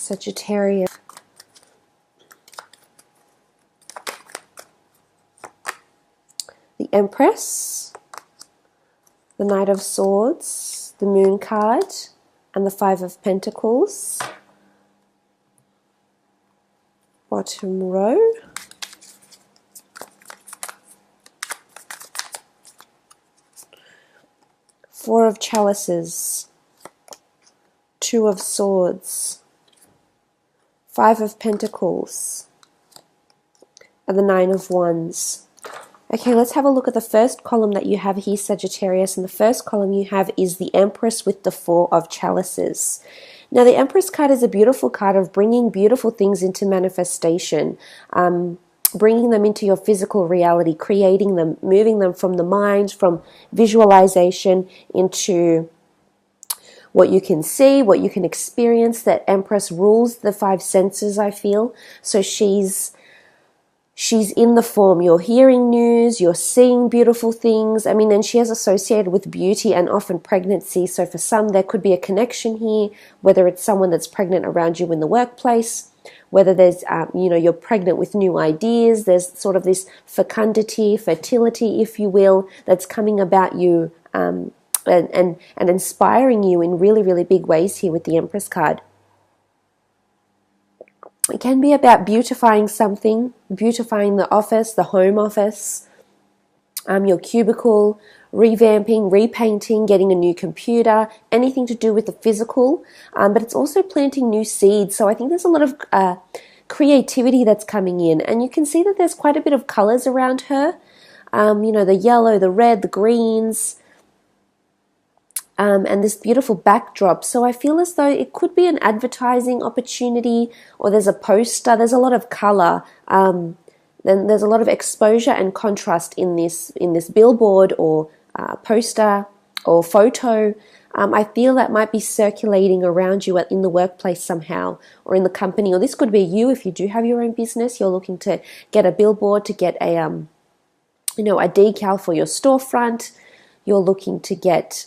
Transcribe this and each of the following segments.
Sagittarius. The Empress, the Knight of Swords, the Moon card, and the Five of Pentacles. Bottom row. Four of Chalices, Two of Swords, Five of Pentacles, and the Nine of Wands. Okay, let's have a look at the first column that you have here, Sagittarius. And the first column you have is the Empress with the Four of Chalices. Now, the Empress card is a beautiful card of bringing beautiful things into manifestation, bringing them into your physical reality, creating them, moving them from the mind, from visualization into what you can see, what you can experience. That Empress rules the five senses, I feel. So she's in the form. You're hearing news, you're seeing beautiful things. I mean, and she is associated with beauty and often pregnancy. So for some, there could be a connection here, whether it's someone that's pregnant around you in the workplace, whether there's, you're pregnant with new ideas. There's sort of this fecundity, fertility, if you will, that's coming about you and inspiring you in really, really big ways here with the Empress card. It can be about beautifying something, beautifying the office, the home office, your cubicle, revamping, repainting, getting a new computer, anything to do with the physical, but it's also planting new seeds. So I think there's a lot of creativity that's coming in, and you can see that there's quite a bit of colors around her, the yellow, the red, the greens, and this beautiful backdrop. So I feel as though it could be an advertising opportunity, or there's a poster. There's a lot of color. Then there's a lot of exposure and contrast in this billboard or poster or photo. I feel that might be circulating around you in the workplace somehow, or in the company. Or this could be you if you do have your own business. You're looking to get a billboard, to get a decal for your storefront. You're looking to get,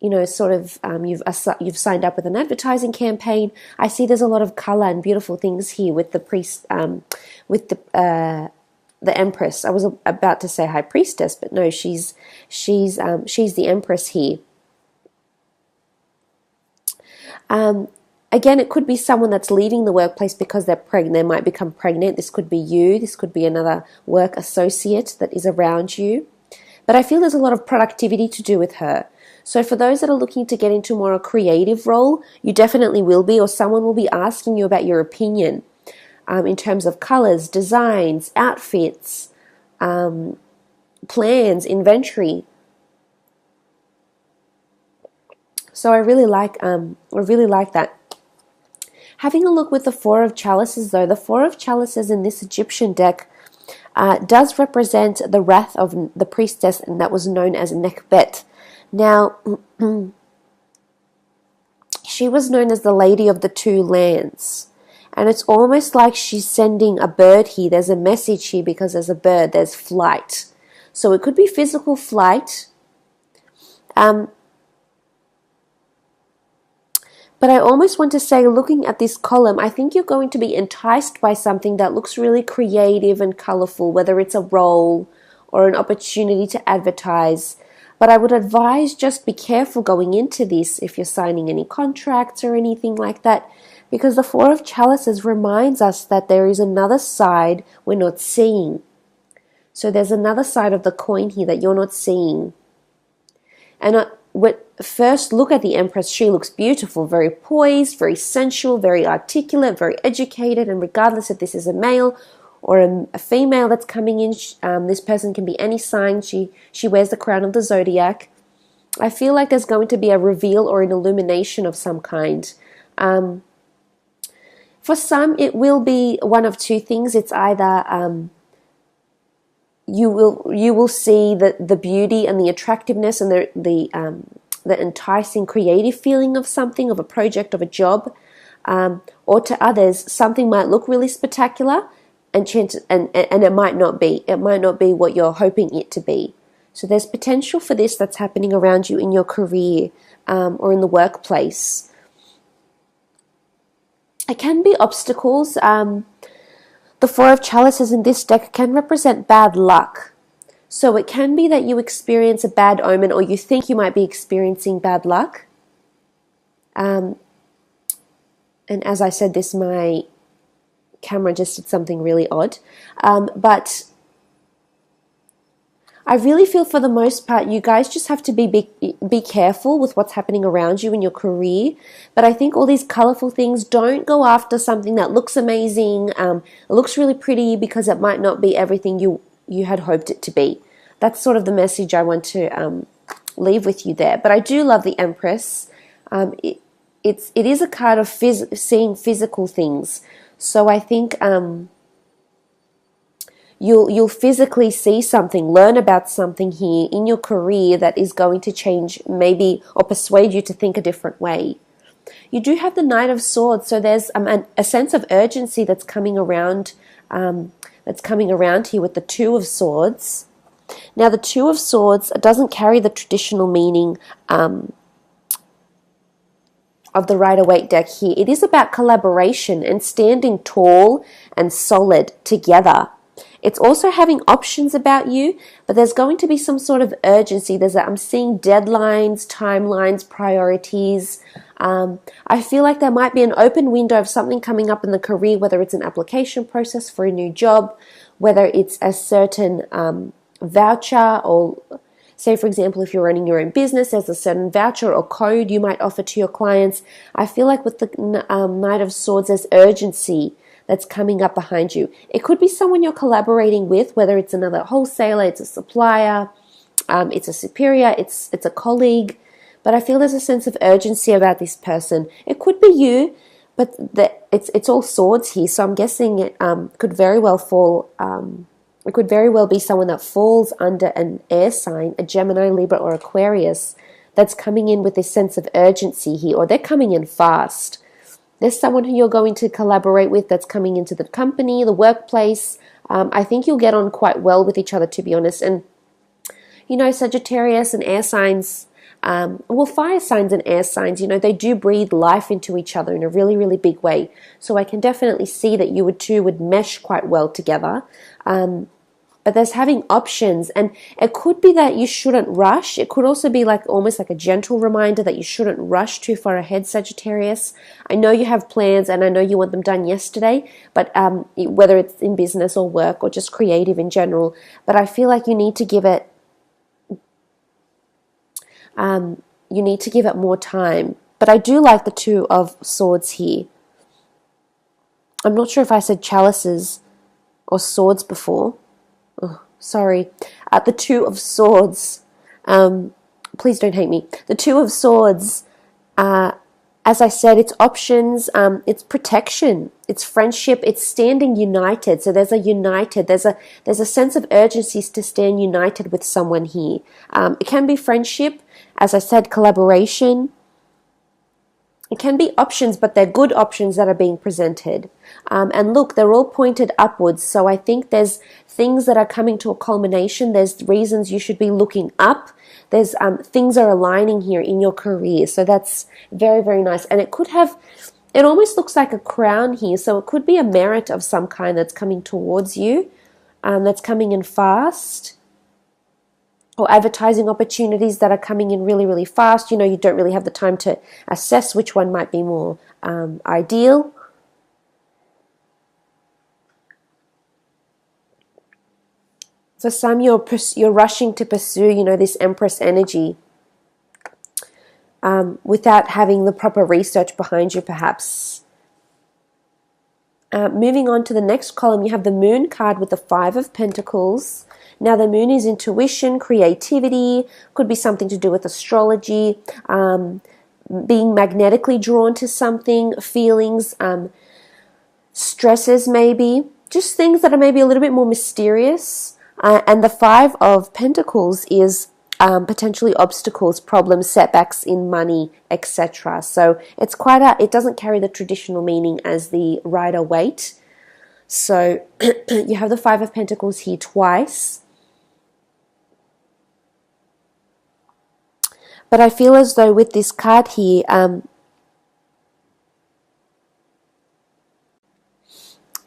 you've signed up with an advertising campaign. I see there's a lot of color and beautiful things here with the the Empress. I was about to say High Priestess, but no, she's the Empress here. Again, it could be someone that's leaving the workplace because they're pregnant. They might become pregnant. This could be you. This could be another work associate that is around you. But I feel there's a lot of productivity to do with her. So for those that are looking to get into more a creative role, you definitely will be, or someone will be asking you about your opinion in terms of colors, designs, outfits, plans, inventory. So I really like that. Having a look with the Four of Chalices, though, the Four of Chalices in this Egyptian deck does represent the wrath of the priestess, and that was known as Nekhbet. Now, she was known as the Lady of the Two Lands, and it's almost like she's sending a bird here. There's a message here because there's a bird, there's flight. So it could be physical flight, but I almost want to say, looking at this column, I think you're going to be enticed by something that looks really creative and colorful, whether it's a role or an opportunity to advertise. But I would advise just be careful going into this if you're signing any contracts or anything like that, because the Four of Chalices reminds us that there is another side we're not seeing. So there's another side of the coin here that you're not seeing. And first look at the Empress. She looks beautiful, very poised, very sensual, very articulate, very educated, and regardless if this is a male or a female that's coming in, this person can be any sign. She wears the crown of the zodiac. I feel like there's going to be a reveal or an illumination of some kind. For some, it will be one of two things. It's either you will see the beauty and the attractiveness and the enticing creative feeling of something, of a project, of a job, or to others, something might look really spectacular, and it might not be. It might not be what you're hoping it to be. So there's potential for this that's happening around you in your career or in the workplace. it can be obstacles. The Four of Chalices in this deck can represent bad luck. So it can be that you experience a bad omen, or you think you might be experiencing bad luck. And as I said this, my camera just did something really odd. But I really feel for the most part, you guys just have to be careful with what's happening around you in your career. But I think all these colorful things, don't go after something that looks amazing. It looks really pretty, because it might not be everything you had hoped it to be. That's sort of the message I want to leave with you there. But I do love the Empress. It is a card of seeing physical things. So I think you'll physically see something, learn about something here in your career that is going to change, maybe, or persuade you to think a different way. You do have the Knight of Swords, so there's a sense of urgency that's coming around. That's coming around here with the Two of Swords. Now, the Two of Swords doesn't carry the traditional meaning of the Rider-Waite deck here. It is about collaboration and standing tall and solid together. It's also having options about you, but there's going to be some sort of urgency. I'm seeing deadlines, timelines, priorities. I feel like there might be an open window of something coming up in the career, whether it's an application process for a new job, whether it's a certain voucher, or say, for example, if you're running your own business, there's a certain voucher or code you might offer to your clients. I feel like with the Knight of Swords, there's urgency that's coming up behind you. It could be someone you're collaborating with, whether it's another wholesaler, it's a supplier, it's a superior, it's a colleague. But I feel there's a sense of urgency about this person. It could be you, but it's all swords here, so I'm guessing it could very well fall. It could very well be someone that falls under an air sign, a Gemini, Libra, or Aquarius, that's coming in with this sense of urgency here, or they're coming in fast. There's someone who you're going to collaborate with that's coming into the company, the workplace. I think you'll get on quite well with each other, to be honest. And, you know, Sagittarius and air signs, fire signs and air signs, you know, they do breathe life into each other in a really, really big way. So I can definitely see that you would mesh quite well together. But there's having options, and it could be that you shouldn't rush. It could also be like almost like a gentle reminder that you shouldn't rush too far ahead, Sagittarius. I know you have plans, and I know you want them done yesterday, but whether it's in business or work or just creative in general, but I feel like you need to give it more time. But I do like the Two of Swords here. I'm not sure if I said chalices or swords before. Oh, sorry. The Two of Swords. Please don't hate me. The Two of Swords, as I said, it's options, it's protection, it's friendship, it's standing united. So there's a sense of urgency to stand united with someone here. It can be friendship, as I said, collaboration. It can be options, but they're good options that are being presented. And look, they're all pointed upwards. So I think there's things that are coming to a culmination. There's reasons you should be looking up. There's things are aligning here in your career. So that's very, very nice. And it almost looks like a crown here. So it could be a merit of some kind that's coming towards you, that's coming in fast. Or advertising opportunities that are coming in really, really fast. You know, you don't really have the time to assess which one might be more ideal. For some, you're rushing to pursue, you know, this Empress energy without having the proper research behind you, perhaps. Moving on to the next column, you have the Moon card with the Five of Pentacles. Now, the Moon is intuition, creativity, could be something to do with astrology, being magnetically drawn to something, feelings, stresses maybe, just things that are maybe a little bit more mysterious. And the Five of Pentacles is potentially obstacles, problems, setbacks in money, etc. So it's it doesn't carry the traditional meaning as the Rider-Waite. So you have the Five of Pentacles here twice. But I feel as though with this card here,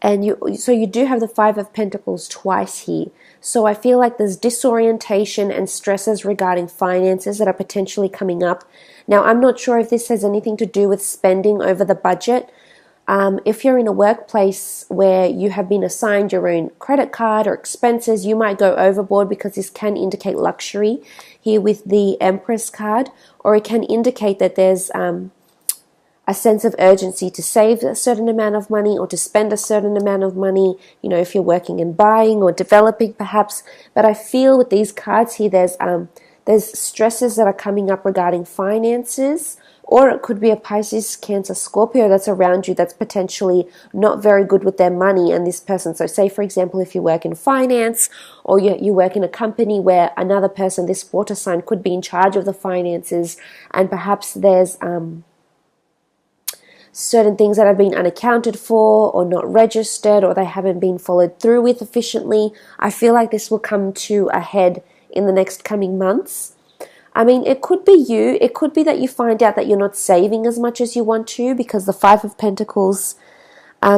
And so you do have the Five of Pentacles twice here. So I feel like there's disorientation and stresses regarding finances that are potentially coming up. Now, I'm not sure if this has anything to do with spending over the budget. If you're in a workplace where you have been assigned your own credit card or expenses, you might go overboard, because this can indicate luxury here with the Empress card, or it can indicate that there's a sense of urgency to save a certain amount of money or to spend a certain amount of money, you know, if you're working in buying or developing perhaps. But I feel with these cards here, there's stresses that are coming up regarding finances, or it could be a Pisces, Cancer, Scorpio that's around you that's potentially not very good with their money and this person. So say, for example, if you work in finance, or you work in a company where another person, this water sign, could be in charge of the finances, and perhaps there's certain things that have been unaccounted for or not registered, or they haven't been followed through with efficiently. I feel like this will come to a head in the next coming months. I mean, it could be you. It could be that you find out that you're not saving as much as you want to, because the Five of Pentacles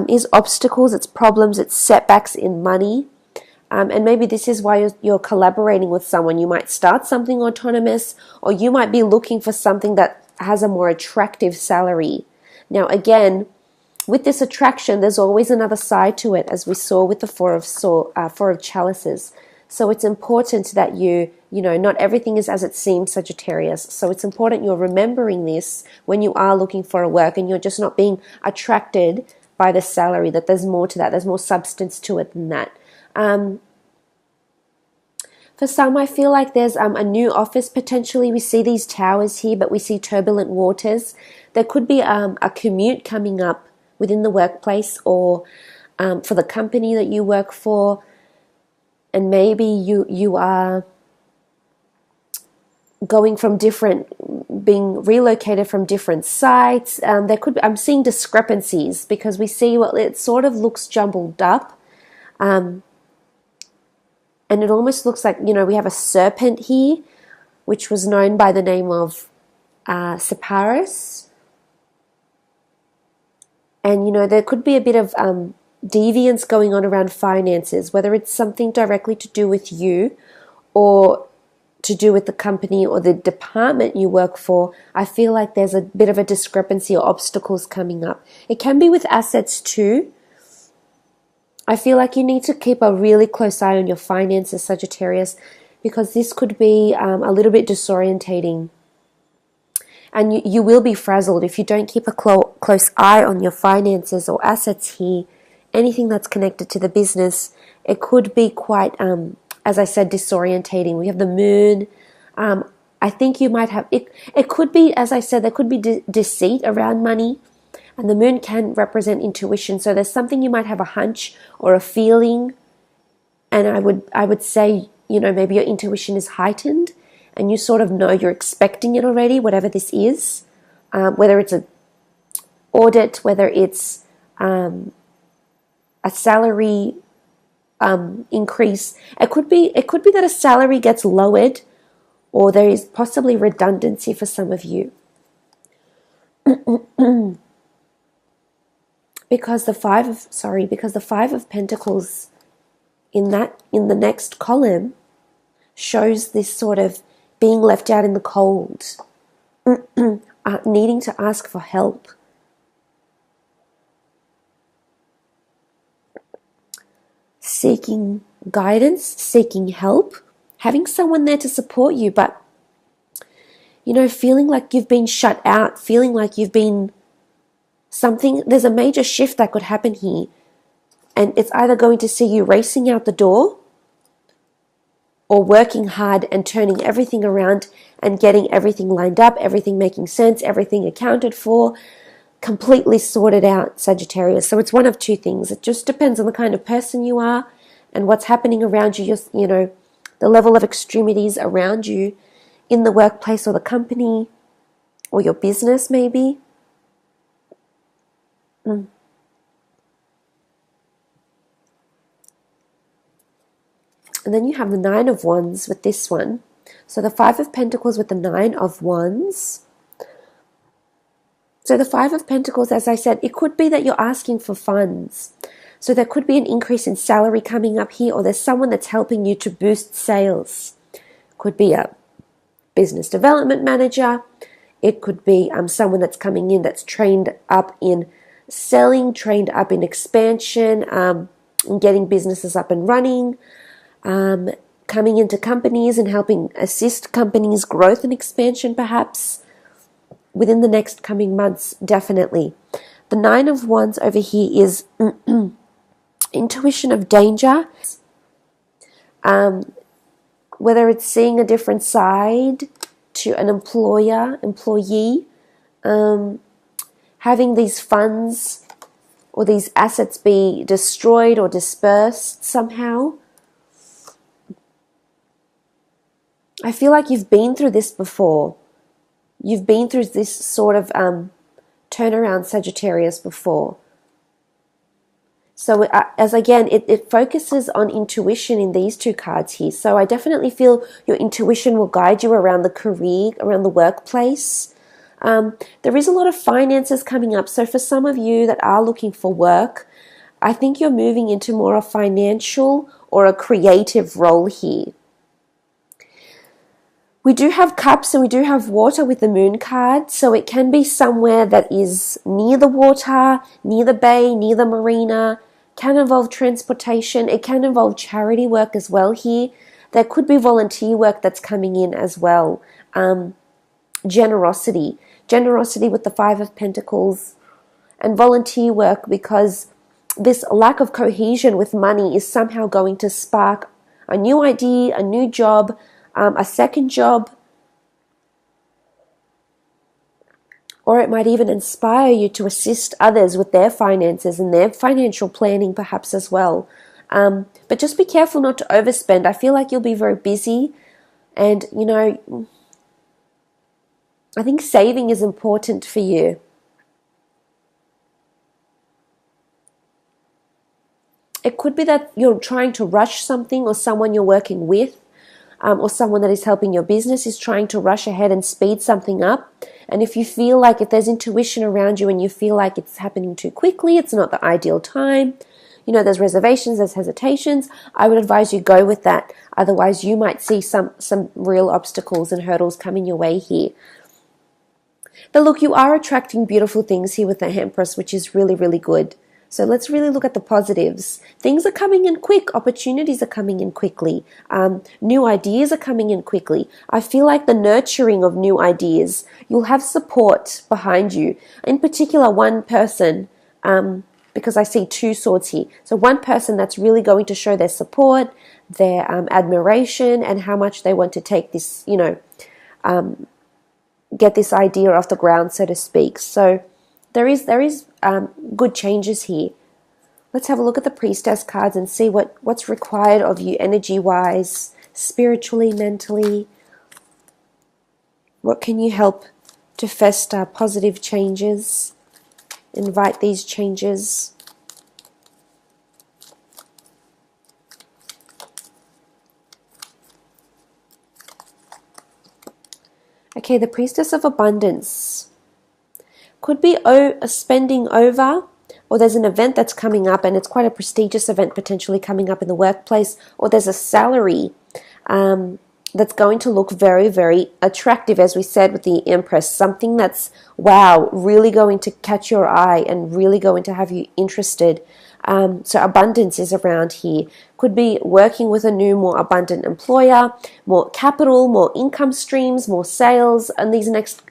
is obstacles, it's problems, it's setbacks in money. And maybe this is why you're collaborating with someone. You might start something autonomous, or you might be looking for something that has a more attractive salary. Now, again, with this attraction, there's always another side to it, as we saw with the Four of Chalices. So it's important that you know, not everything is as it seems, Sagittarius. So it's important you're remembering this when you are looking for a work, and you're just not being attracted by the salary, that there's more to that. There's more substance to it than that. For some, I feel like there's a new office potentially. We see these towers here, but we see turbulent waters. There could be a commute coming up within the workplace, or for the company that you work for, and maybe you are going from being relocated from different sites. There could be, I'm seeing discrepancies, because we see, well, it sort of looks jumbled up. And it almost looks like, you know, we have a serpent here, which was known by the name of Sagittarius. And, you know, there could be a bit of deviance going on around finances, whether it's something directly to do with you or to do with the company or the department you work for. I feel like there's a bit of a discrepancy or obstacles coming up. It can be with assets too. I feel like you need to keep a really close eye on your finances, Sagittarius, because this could be a little bit disorientating. And you will be frazzled if you don't keep a close eye on your finances or assets here. Anything that's connected to the business, it could be quite, as I said, disorientating. We have the moon. I think you might have, it could be, as I said, there could be deceit around money. And the moon can represent intuition. So there's something you might have a hunch or a feeling. And I would say, you know, maybe your intuition is heightened and you sort of know you're expecting it already, whatever this is. Whether it's an audit, whether it's a salary increase. It could be that a salary gets lowered, or there is possibly redundancy for some of you. Because the Five of Pentacles in the next column shows this sort of being left out in the cold, needing to ask for help. Seeking guidance, seeking help, having someone there to support you, but, you know, feeling like you've been shut out, feeling like you've been there's a major shift that could happen here. And it's either going to see you racing out the door, or working hard and turning everything around and getting everything lined up, everything making sense, everything accounted for, completely sorted out, Sagittarius. So it's one of two things. It just depends on the kind of person you are and what's happening around you, you know, the level of extremities around you in the workplace or the company or your business maybe. And then you have the Nine of Wands with this one. So the Five of Pentacles with the Nine of Wands. So the Five of Pentacles, as I said, it could be that you're asking for funds. So there could be an increase in salary coming up here, or there's someone that's helping you to boost sales. Could be a business development manager. It could be someone that's coming in that's trained up in selling, trained up in expansion, and getting businesses up and running, coming into companies and helping assist companies' growth and expansion perhaps within the next coming months, definitely. The Nine of Wands over here is intuition of danger, whether it's seeing a different side to an employee, having these funds or these assets be destroyed or dispersed somehow. I feel like you've been through this before. You've been through this sort of turnaround, Sagittarius, before. So as again, it focuses on intuition in these two cards here. So I definitely feel your intuition will guide you around the career, around the workplace. There is a lot of finances coming up. So for some of you that are looking for work, I think you're moving into more a financial or a creative role here. We do have cups and we do have water with the moon card. So it can be somewhere that is near the water, near the bay, near the marina. Can involve transportation. It can involve charity work as well here. There could be volunteer work that's coming in as well. Generosity with the Five of Pentacles, and volunteer work, because this lack of cohesion with money is somehow going to spark a new idea, a new job, a second job, or it might even inspire you to assist others with their finances and their financial planning perhaps as well. But just be careful not to overspend. I feel like you'll be very busy, and I think saving is important for you. It could be that you're trying to rush something, or someone you're working with, or someone that is helping your business is trying to rush ahead and speed something up. And if you feel like, if there's intuition around you and you feel like it's happening too quickly, it's not the ideal time, there's reservations, there's hesitations, I would advise you go with that. Otherwise, you might see some real obstacles and hurdles coming your way here. But look, you are attracting beautiful things here with the Empress, which is really, really good. So let's really look at the positives. Things are coming in quick. Opportunities are coming in quickly. New ideas are coming in quickly. I feel like the nurturing of new ideas, you'll have support behind you. In particular, one person, because I see two swords here. So one person that's really going to show their support, their admiration, and how much they want to take this, get this idea off the ground, so to speak. So there is good changes here. Let's have a look at the Priestess cards and see what's required of you energy-wise, spiritually, mentally. What can you help to fester positive changes? Invite these changes. Okay, the Priestess of Abundance. Could be spending over, or there's an event that's coming up, and it's quite a prestigious event potentially coming up in the workplace, or there's a salary that's going to look very, very attractive, as we said with the Empress. Something that's, wow, really going to catch your eye and really going to have you interested. So abundance is around here. Could be working with a new, more abundant employer, more capital, more income streams, more sales in these next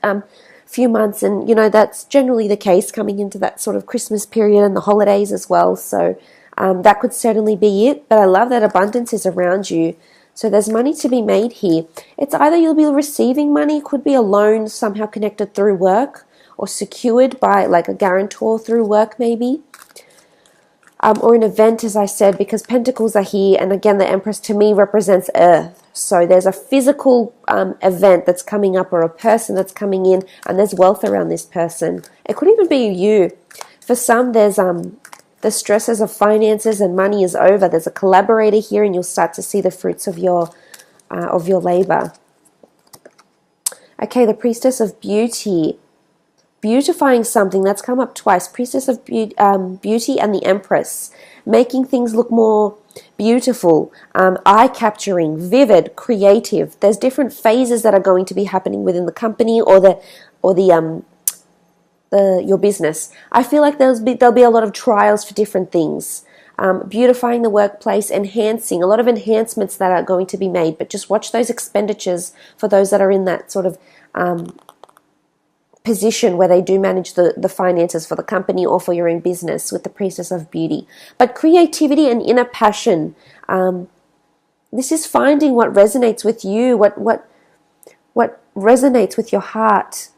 few months. And, that's generally the case coming into that sort of Christmas period and the holidays as well. So that could certainly be it. But I love that abundance is around you. So there's money to be made here. It's either you'll be receiving money, could be a loan somehow connected through work, or secured by like a guarantor through work maybe. Or an event, as I said, because Pentacles are here. And again, the Empress to me represents Earth. So there's a physical event that's coming up, or a person that's coming in, and there's wealth around this person. It could even be you. For some, there's the stresses of finances and money is over. There's a collaborator here, and you'll start to see the fruits of your labor. Okay, the Priestess of Beauty. beautifying something. That's come up twice. Priestess of Beauty and the Empress. Making things look more beautiful, eye-capturing, vivid, creative. There's different phases that are going to be happening within the company or your business. I feel like there'll be a lot of trials for different things. Beautifying the workplace, enhancing, a lot of enhancements that are going to be made, but just watch those expenditures for those that are in that sort of position where they do manage the finances for the company or for your own business with the Priestess of Beauty. But creativity and inner passion, this is finding what resonates with you, what resonates with your heart,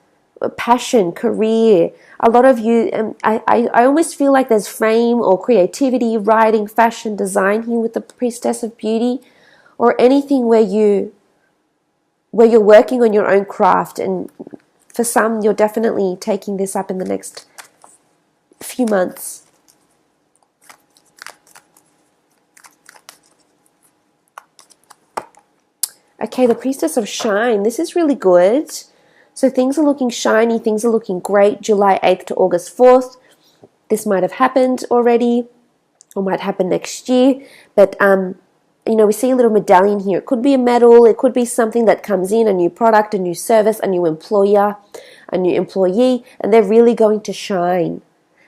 passion, career. A lot of you, I almost feel like there's fame or creativity, writing, fashion, design here with the Priestess of Beauty, or anything where you're working on your own craft. And for some, you're definitely taking this up in the next few months. Okay, the Priestess of Shine. This is really good. So things are looking shiny, things are looking great. July 8th to August 4th. This might have happened already or might happen next year. But, we see a little medallion here. It could be a medal. It could be something that comes in, a new product, a new service, a new employer, a new employee, and they're really going to shine.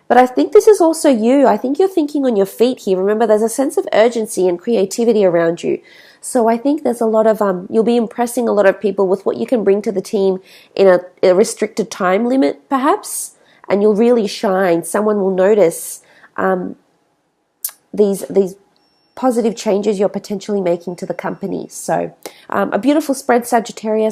But I think this is also you. I think you're thinking on your feet here. Remember, there's a sense of urgency and creativity around you. So I think there's a lot of, you'll be impressing a lot of people with what you can bring to the team in a restricted time limit, perhaps, and you'll really shine. Someone will notice these positive changes you're potentially making to the company. So a beautiful spread, Sagittarius.